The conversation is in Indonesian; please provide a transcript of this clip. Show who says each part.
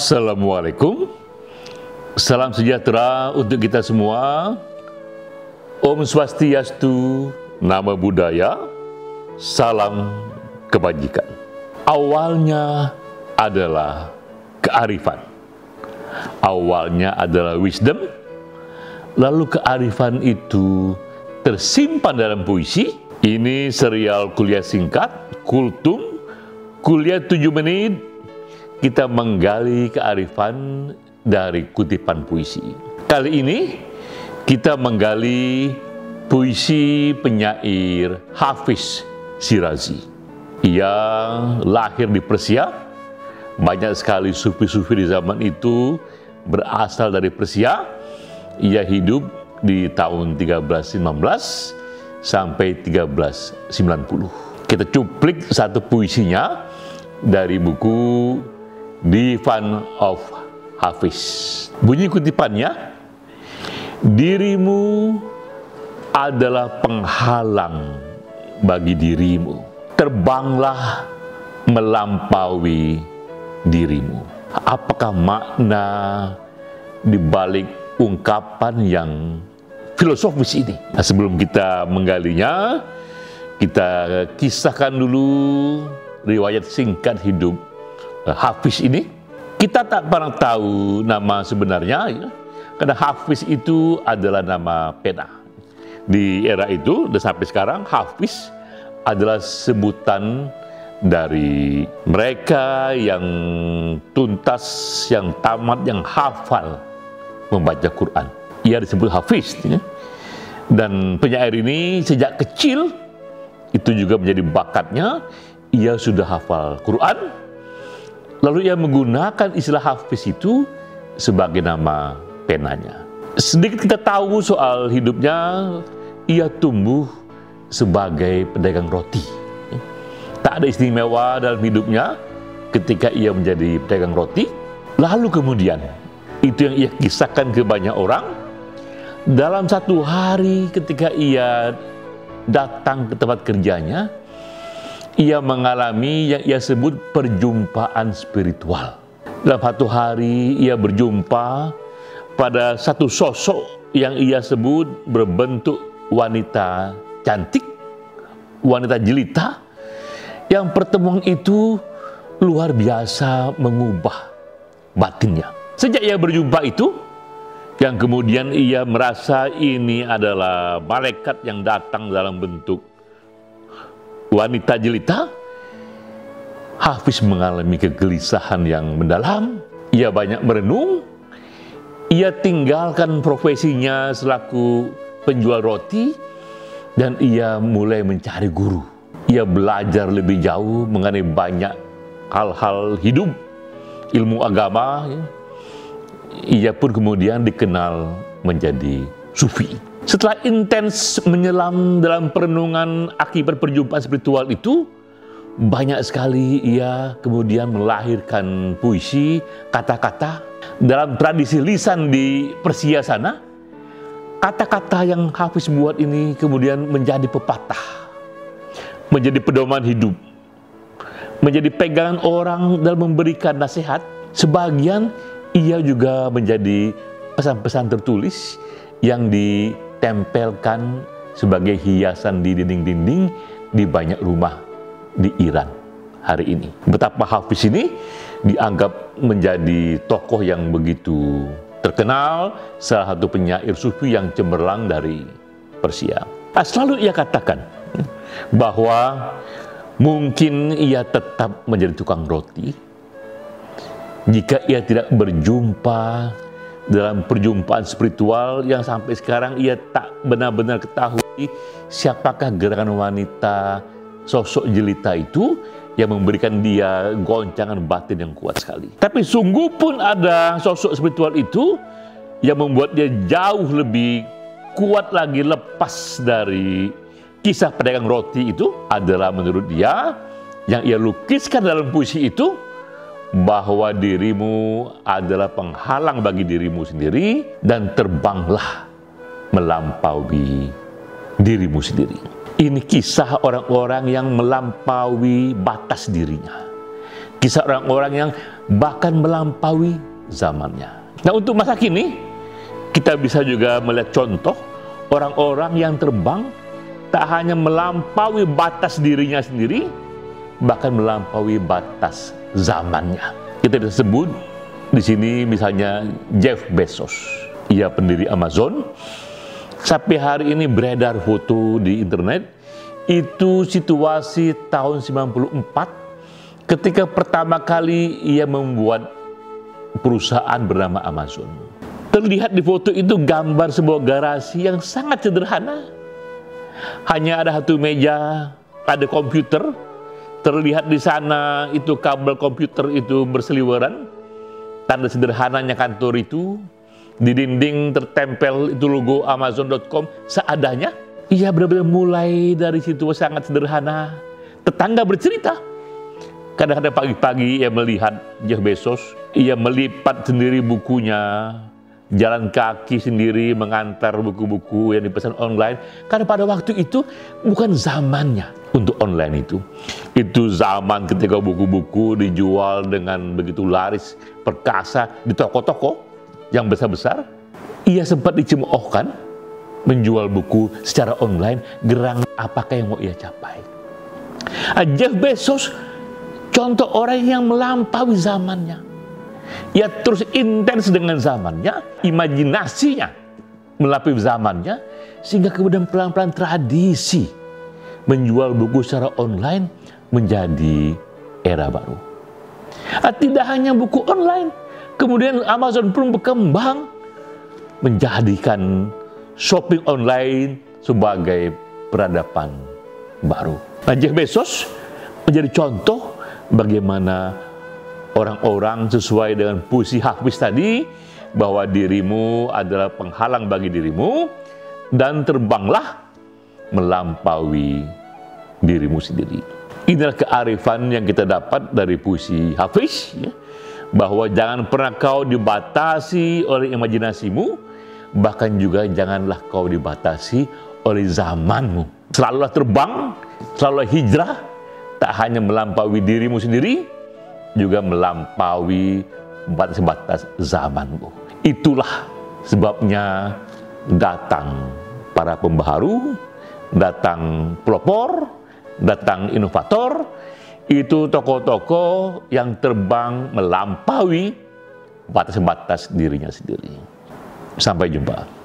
Speaker 1: Assalamualaikum, salam sejahtera untuk kita semua. Om Swastiastu, Namo Buddhaya, salam kebajikan. Awalnya adalah kearifan, awalnya adalah wisdom, lalu kearifan itu tersimpan dalam puisi. Ini serial kuliah singkat, Kultum, kuliah 7 menit. Kita menggali kearifan dari kutipan puisi. Kali ini kita menggali puisi penyair Hafiz Shirazi. Ia lahir di Persia. Banyak sekali sufi-sufi di zaman itu berasal dari Persia. Ia hidup di tahun 1315 sampai 1390. Kita cuplik satu puisinya dari buku Divan of Hafiz. Bunyi kutipannya, dirimu adalah penghalang bagi dirimu. Terbanglah melampaui dirimu. Apakah makna di balik ungkapan yang filosofis ini? Nah, sebelum kita menggalinya, kita kisahkan dulu riwayat singkat hidup Hafiz ini. Kita tak pernah tahu nama sebenarnya, ya, karena Hafiz itu adalah nama pena. Di era itu dan sampai sekarang, Hafiz adalah sebutan dari mereka yang tuntas, yang tamat, yang hafal membaca Quran. Ia disebut Hafiz, ya. Dan penyair ini sejak kecil itu juga menjadi bakatnya. Ia sudah hafal Quran. Lalu ia menggunakan istilah Hafiz itu sebagai nama penanya. Sedikit kita tahu soal hidupnya, ia tumbuh sebagai pedagang roti. Tak ada istimewa dalam hidupnya ketika ia menjadi pedagang roti. Lalu kemudian, itu yang ia kisahkan ke banyak orang, dalam satu hari ketika ia datang ke tempat kerjanya, ia mengalami yang ia sebut perjumpaan spiritual. Dalam satu hari ia berjumpa pada satu sosok yang ia sebut berbentuk wanita cantik, wanita jelita, yang pertemuan itu luar biasa mengubah batinnya. Sejak ia berjumpa itu, yang kemudian ia merasa ini adalah malaikat yang datang dalam bentuk wanita jelita, Hafiz mengalami kegelisahan yang mendalam. Ia banyak merenung. Ia tinggalkan profesinya selaku penjual roti dan ia mulai mencari guru. Ia belajar lebih jauh mengenai banyak hal-hal hidup, ilmu agama. Ia pun kemudian dikenal menjadi sufi. Setelah intens menyelam dalam perenungan akibat perjumpaan spiritual itu, banyak sekali ia kemudian melahirkan puisi, kata-kata. Dalam tradisi lisan di Persia sana, kata-kata yang Hafiz buat ini kemudian menjadi pepatah, menjadi pedoman hidup, menjadi pegangan orang dalam memberikan nasihat. Sebagian ia juga menjadi pesan-pesan tertulis yang ditempelkan sebagai hiasan di dinding-dinding di banyak rumah di Iran hari ini. Betapa Hafiz ini dianggap menjadi tokoh yang begitu terkenal, salah satu penyair sufi yang cemerlang dari Persia. Selalu ia katakan bahwa mungkin ia tetap menjadi tukang roti jika ia tidak berjumpa dalam perjumpaan spiritual yang sampai sekarang ia tak benar-benar ketahui siapakah gerakan wanita sosok jelita itu yang memberikan dia goncangan batin yang kuat sekali. Tapi sungguh pun ada sosok spiritual itu yang membuat dia jauh lebih kuat lagi lepas dari kisah pedagang roti itu adalah menurut dia yang ia lukiskan dalam puisi itu bahwa dirimu adalah penghalang bagi dirimu sendiri dan terbanglah melampaui dirimu sendiri. Ini kisah orang-orang yang melampaui batas dirinya. Kisah orang-orang yang bahkan melampaui zamannya. Nah, untuk masa kini, kita bisa juga melihat contoh orang-orang yang terbang tak hanya melampaui batas dirinya sendiri, bahkan melampaui batas zamannya. Kita bisa sebut di sini misalnya Jeff Bezos. Ia pendiri Amazon. Sampai hari ini beredar foto di internet, itu situasi tahun 94 ketika pertama kali ia membuat perusahaan bernama Amazon. Terlihat di foto itu gambar sebuah garasi yang sangat sederhana. Hanya ada satu meja, ada komputer. Terlihat di sana itu kabel komputer itu berseliweran. Tanda sederhananya kantor itu. Di dinding tertempel itu logo Amazon.com seadanya. Ia benar-benar mulai dari situ sangat sederhana. Tetangga bercerita. Kadang-kadang pagi-pagi ia melihat Jeff Bezos. Ia melipat sendiri bukunya. Jalan kaki sendiri mengantar buku-buku yang dipesan online. Karena pada waktu itu bukan zamannya untuk online itu. Itu zaman ketika buku-buku dijual dengan begitu laris, perkasa di toko-toko yang besar-besar. Ia sempat dicemoohkan menjual buku secara online. Gerang apakah yang mau ia capai? Jeff Bezos contoh orang yang melampaui zamannya. Ia terus intens dengan zamannya, imajinasinya melampaui zamannya, sehingga kemudian pelan-pelan tradisi menjual buku secara online menjadi era baru. Tidak hanya buku online, kemudian Amazon pun berkembang menjadikan shopping online sebagai peradaban baru. Nah, Jeff Bezos menjadi contoh bagaimana orang-orang sesuai dengan puisi Hafiz tadi, bahwa dirimu adalah penghalang bagi dirimu dan terbanglah melampaui dirimu sendiri. Inilah kearifan yang kita dapat dari puisi Hafiz, ya, bahwa jangan pernah kau dibatasi oleh imajinasimu, bahkan juga janganlah kau dibatasi oleh zamanmu. Selalulah terbang, selalulah hijrah, tak hanya melampaui dirimu sendiri, juga melampaui batas-batas zamanmu. Itulah sebabnya datang para pembaharu, datang pelopor, datang inovator, itu tokoh-tokoh yang terbang melampaui batas-batas dirinya sendiri. Sampai jumpa.